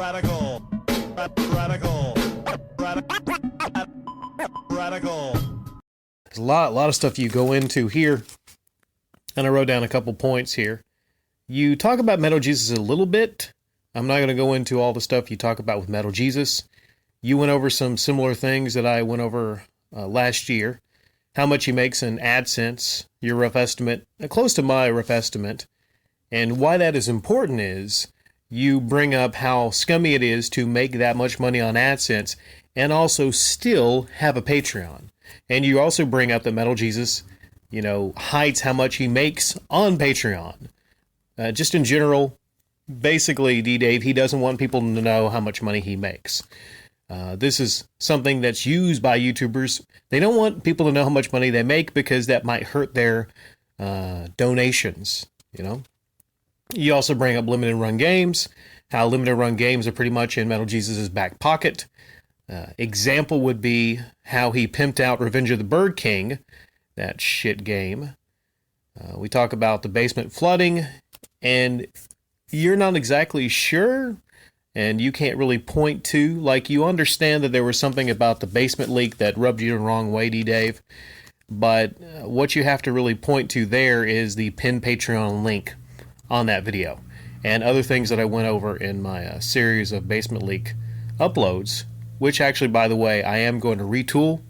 Radical. Radical. Radical. There's a lot of stuff you go into here, and I wrote down a couple points here. You talk about Metal Jesus a little bit. I'm not going to go into all the stuff you talk about with Metal Jesus. You went over some similar things that I went over last year. How much he makes in AdSense, your rough estimate, close to my rough estimate. And why that is important is you bring up how scummy it is to make that much money on AdSense and also still have a Patreon. And you also bring up that Metal Jesus, hides how much he makes on Patreon. Just in general, basically, Dee Dave, he doesn't want people to know how much money he makes. This is something that's used by YouTubers. They don't want people to know how much money they make because that might hurt their donations, You also bring up limited run games, how limited run games are pretty much in Metal Jesus' back pocket. Example would be how he pimped out Revenge of the Bird King, that shit game. We talk about the basement flooding, and you're not exactly sure, and you can't really point to, you understand that there was something about the basement leak that rubbed you the wrong way, DeeDave, but what you have to really point to there is the pinned Patreon link on that video, and other things that I went over in my series of basement leak uploads, which actually, by the way, I am going to retool,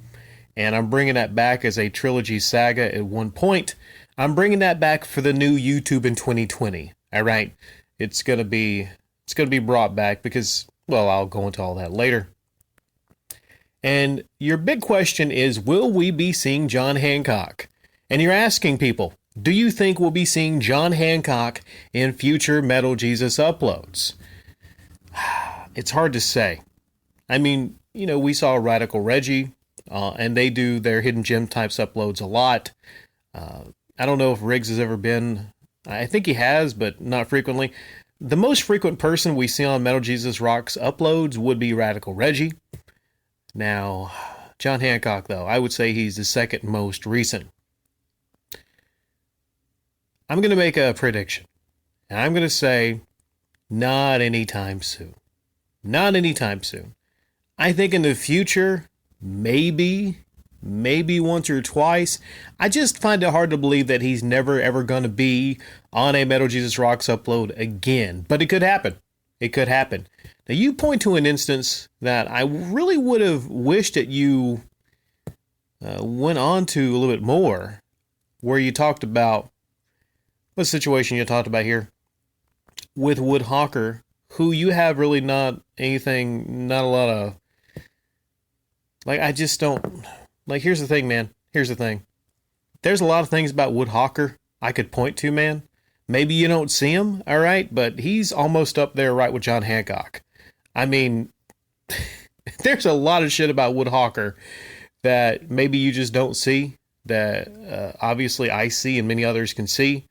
and I'm bringing that back as a trilogy saga at one point. I'm bringing that back for the new YouTube in 2020, all right? It's going to be brought back because, I'll go into all that later. And your big question is, will we be seeing John Hancock? And you're asking people, do you think we'll be seeing John Hancock in future Metal Jesus uploads? It's hard to say. I mean, we saw Radical Reggie, and they do their hidden gem types uploads a lot. I don't know if Riggs has ever been. I think he has, but not frequently. The most frequent person we see on Metal Jesus Rocks uploads would be Radical Reggie. Now, John Hancock, though, I would say he's the second most recent. I'm going to make a prediction. And I'm going to say, not anytime soon. Not anytime soon. I think in the future, maybe once or twice. I just find it hard to believe that he's never ever going to be on a Metal Jesus Rocks upload again. But it could happen. It could happen. Now, you point to an instance that I really would have wished that you went on to a little bit more, where you talked about, what situation you talked about here, with Woodhawker, who you have really not a lot of, I just don't, here's the thing, man. Here's the thing. There's a lot of things about Woodhawker I could point to, man. Maybe you don't see him, all right, but he's almost up there right with John Hancock. I mean, there's a lot of shit about Woodhawker that maybe you just don't see, that obviously I see and many others can see.